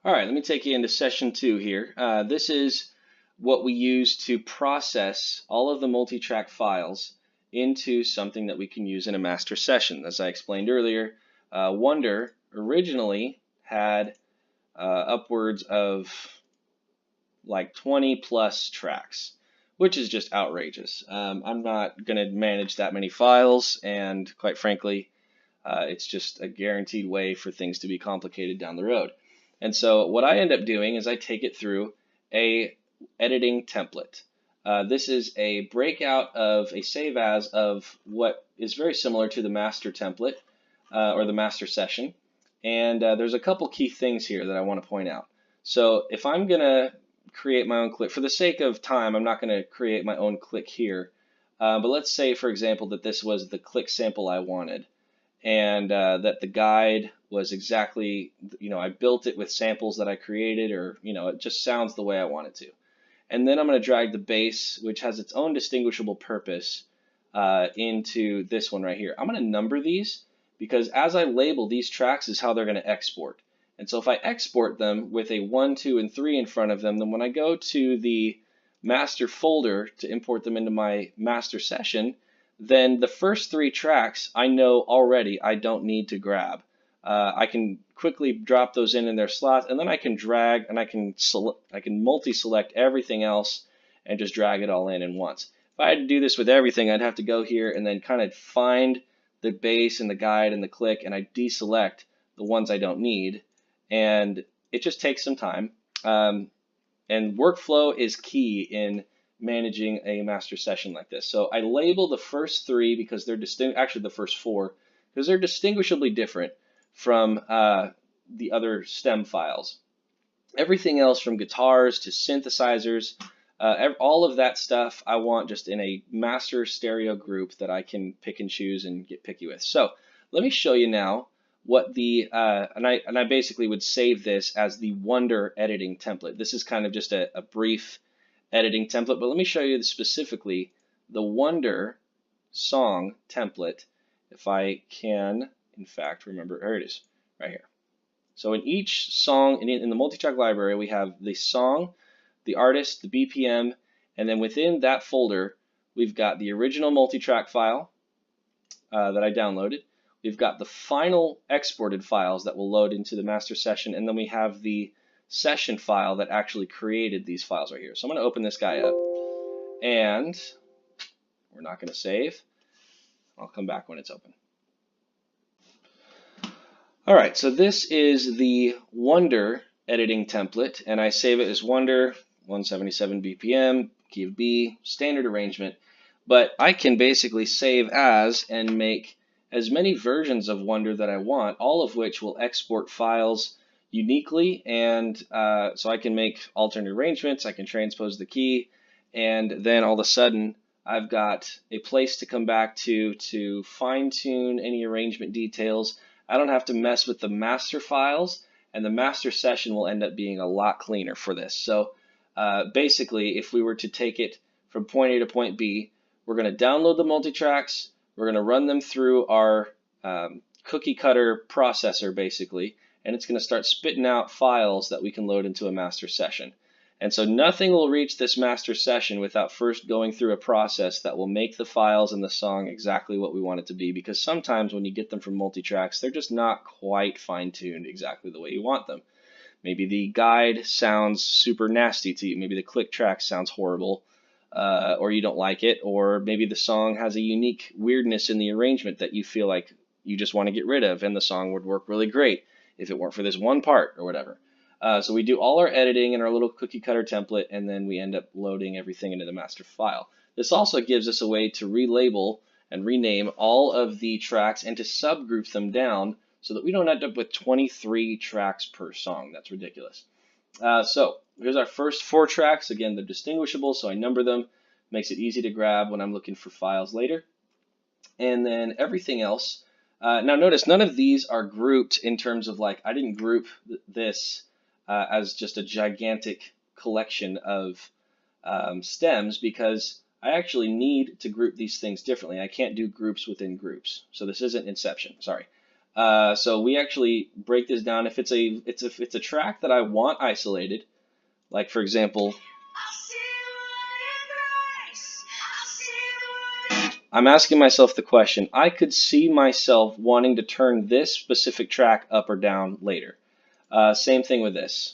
All right, let me take you into session 2 here. This is what we use to process all of the multi-track files into something that we can use in a master session. As I explained earlier, Wonder originally had upwards of like 20 plus tracks, which is just outrageous. I'm not going to manage that many files, and quite frankly, it's just a guaranteed way for things to be complicated down the road. And so what I end up doing is I take it through a editing template. This is a breakout of a save as of what is very similar to the master template or the master session. And there's a couple key things here that I want to point out. So if I'm going to create my own click, for the sake of time, I'm not going to create my own click here. But let's say, for example, that this was the click sample I wanted, and that the guide was exactly, I built it with samples that I created, or, it just sounds the way I want it to. And then I'm going to drag the bass, which has its own distinguishable purpose, into this one right here. I'm going to number these because as I label these tracks is how they're going to export. And so if I export them with a 1, 2, and 3 in front of them, then when I go to the master folder to import them into my master session, then the first 3 tracks I know already I don't need to grab. I can quickly drop those in their slots, and then I can drag and I can multi-select everything else and just drag it all in once. If I had to do this with everything, I'd have to go here and then kind of find the bass and the guide and the click, and I deselect the ones I don't need, and it just takes some time. And workflow is key in managing a master session like this. So I label the first 3 because they're actually the first 4, because they're distinguishably different from the other stem files. Everything else from guitars to synthesizers, all of that stuff I want just in a master stereo group that I can pick and choose and get picky with. So let me show you now what the, and I basically would save this as the Wonder editing template. This is kind of just a brief editing template, but let me show you specifically the Wonder song template. If I can, in fact, remember, here it is, right here. So in each song, in the multi-track library, we have the song, the artist, the BPM, and then within that folder, we've got the original multi-track file that I downloaded. We've got the final exported files that will load into the master session, and then we have the session file that actually created these files right here. So I'm going to open this guy up, and we're not going to save. I'll come back when it's open. All right, so this is the Wonder editing template, and I save it as Wonder 177 BPM, key of B, standard arrangement. But I can basically save as and make as many versions of Wonder that I want, all of which will export files uniquely, and so I can make alternate arrangements, I can transpose the key, and then all of a sudden I've got a place to come back to fine-tune any arrangement details. I don't have to mess with the master files, and the master session will end up being a lot cleaner for this. So basically, if we were to take it from point A to point B, we're going to download the multi-tracks, we're going to run them through our cookie cutter processor, basically, and it's going to start spitting out files that we can load into a master session. And so nothing will reach this master session without first going through a process that will make the files and the song exactly what we want it to be, because sometimes when you get them from multi-tracks, they're just not quite fine-tuned exactly the way you want them. Maybe the guide sounds super nasty to you, maybe the click track sounds horrible, or you don't like it, or maybe the song has a unique weirdness in the arrangement that you feel like you just want to get rid of, and the song would work really great if it weren't for this one part or whatever. So we do all our editing in our little cookie cutter template, and then we end up loading everything into the master file. This also gives us a way to relabel and rename all of the tracks and to subgroup them down so that we don't end up with 23 tracks per song. That's ridiculous. So here's our first 4 tracks. Again, they're distinguishable, so I number them. Makes it easy to grab when I'm looking for files later. And then everything else. Now notice none of these are grouped in terms of like, I didn't group this as just a gigantic collection of stems, because I actually need to group these things differently. I can't do groups within groups. So this isn't Inception, sorry. So we actually break this down. If it's a track that I want isolated, like for example, I'm asking myself the question, I could see myself wanting to turn this specific track up or down later. Same thing with this.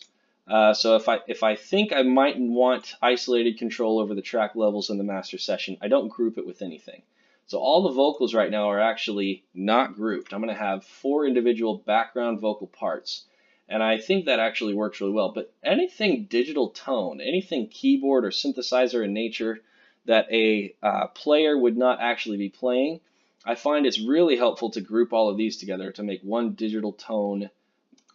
So if I think I might want isolated control over the track levels in the master session, I don't group it with anything. So all the vocals right now are actually not grouped. I'm going to have 4 individual background vocal parts. And I think that actually works really well. But anything digital tone, anything keyboard or synthesizer in nature that a player would not actually be playing, I find it's really helpful to group all of these together to make one digital tone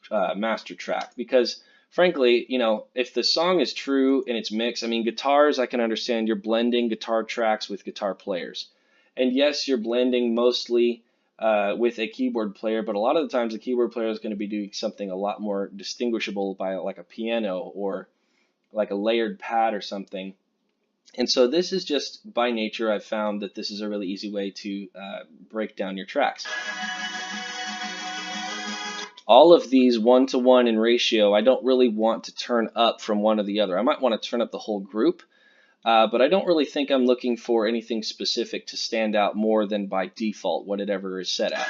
master track. Because frankly, you know, if the song is true in its mix, I mean, guitars, I can understand you're blending guitar tracks with guitar players. And yes, you're blending mostly with a keyboard player, but a lot of the times the keyboard player is going to be doing something a lot more distinguishable by like a piano or like a layered pad or something. And so this is just by nature, I've found that this is a really easy way to break down your tracks. All of these 1-to-1 in ratio, I don't really want to turn up from one or the other. I might want to turn up the whole group, but I don't really think I'm looking for anything specific to stand out more than by default, whatever is set at.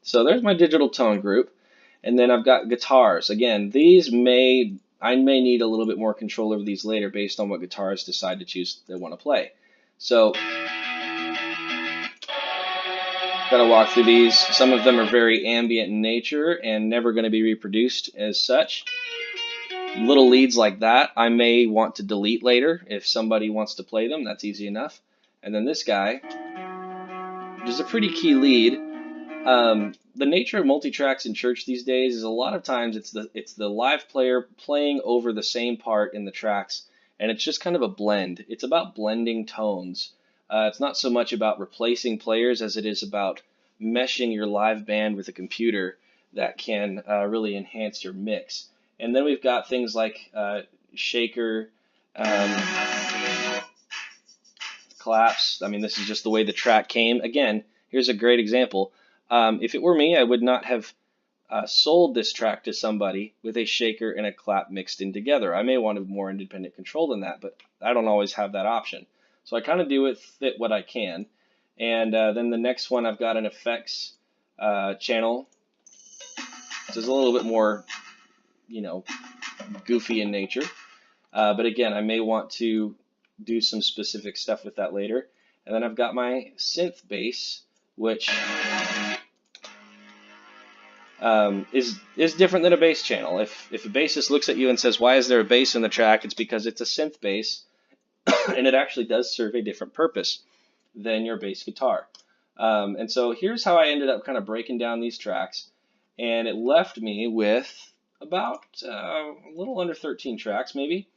So there's my digital tone group, and then I've got guitars. Again, I may need a little bit more control over these later based on what guitarists decide to choose they want to play. So gotta walk through these. Some of them are very ambient in nature and never going to be reproduced as such. Little leads like that I may want to delete later if somebody wants to play them. That's easy enough. And then this guy, which is a pretty key lead. The nature of multitracks in church these days is a lot of times it's the live player playing over the same part in the tracks, and it's just kind of a blend. It's about blending tones. It's not so much about replacing players as it is about meshing your live band with a computer that can really enhance your mix. And then we've got things like shaker, claps. I mean, this is just the way the track came. Again, here's a great example. If it were me, I would not have sold this track to somebody with a shaker and a clap mixed in together. I may want more independent control than that, but I don't always have that option. So I kind of do with it what I can. And then the next one, I've got an effects channel. This is a little bit more, you know, goofy in nature. But again, I may want to do some specific stuff with that later. And then I've got my synth bass, which is different than a bass channel. If a bassist looks at you and says, "Why is there a bass in the track?" it's because it's a synth bass, and it actually does serve a different purpose than your bass guitar. And so here's how I ended up kind of breaking down these tracks, and it left me with about a little under 13 tracks maybe.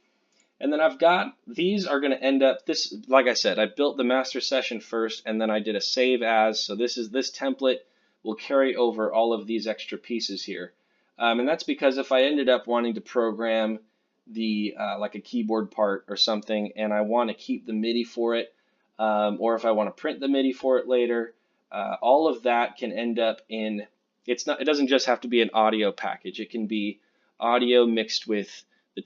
And then I've got, these are going to end up, this, like I said, I built the master session first, and then I did a save as, so this template will carry over all of these extra pieces here. And that's because if I ended up wanting to program the, like a keyboard part or something, and I want to keep the MIDI for it, or if I want to print the MIDI for it later, all of that can end up in, it doesn't just have to be an audio package. It can be audio mixed with the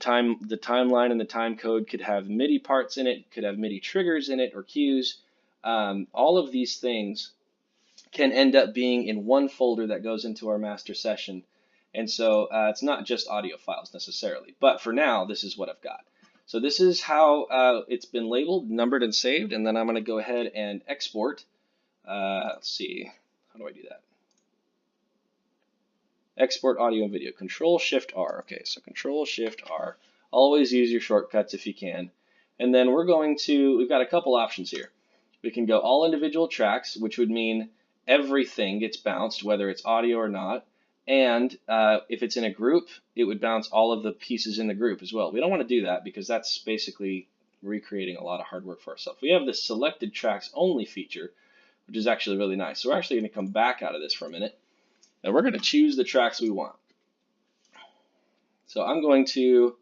timeline and the time code, could have MIDI parts in it, could have MIDI triggers in it or cues. All of these things can end up being in one folder that goes into our master session. And so it's not just audio files necessarily, but for now, this is what I've got. So this is how it's been labeled, numbered, and saved, and then I'm going to go ahead and export. Let's see, how do I do that? Export audio and video, Control-Shift-R. Okay, so Control-Shift-R. Always use your shortcuts if you can. And then we've got a couple options here. We can go all individual tracks, which would mean everything gets bounced, whether it's audio or not. And if it's in a group, it would bounce all of the pieces in the group as well. We don't want to do that because that's basically recreating a lot of hard work for ourselves. We have this selected tracks only feature, which is actually really nice. So we're actually going to come back out of this for a minute. And we're going to choose the tracks we want. So I'm going to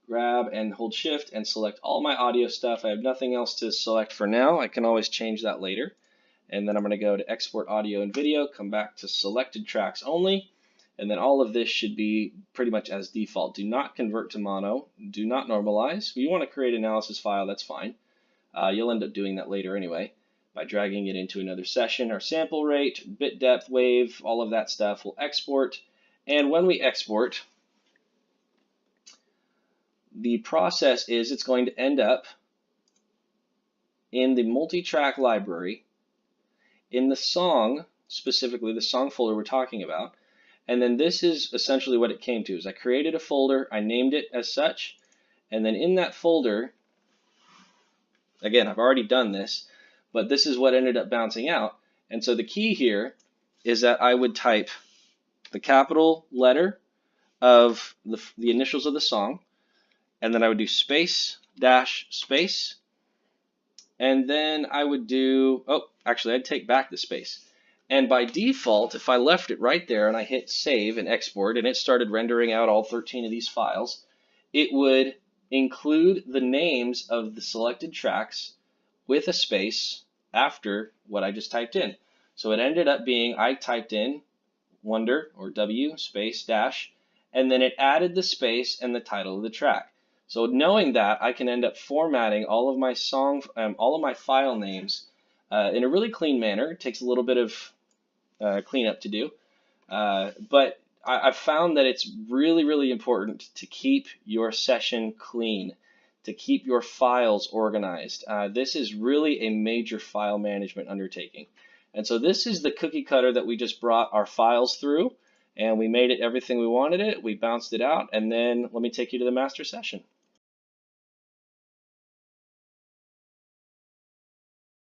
grab and hold shift and select all my audio stuff. I have nothing else to select for now. I can always change that later. And then I'm going to go to export audio and video, come back to selected tracks only, and then all of this should be pretty much as default. Do not convert to mono, do not normalize. If you want to create an analysis file, that's fine. You'll end up doing that later anyway by dragging it into another session. Our sample rate, bit depth, wave, all of that stuff will export. And when we export, the process is it's going to end up in the multi-track library in the song, specifically the song folder we're talking about. And then this is essentially what it came to, is I created a folder, I named it as such, and then in that folder, again, I've already done this, but this is what ended up bouncing out. And so the key here is that I would type the capital letter of the initials of the song, and then I would do space, dash, space, and then I would do, actually I'd take back the space. And by default, if I left it right there and I hit save and export and it started rendering out all 13 of these files, it would include the names of the selected tracks with a space after what I just typed in. So it ended up being, I typed in Wonder or W space dash, and then it added the space and the title of the track. So knowing that, I can end up formatting all of my file names in a really clean manner. It takes a little bit of cleanup to do, but I've found that it's really, really important to keep your session clean, to keep your files organized. This is really a major file management undertaking. And so this is the cookie cutter that we just brought our files through, and we made it everything we wanted it. We bounced it out, and then let me take you to the master session.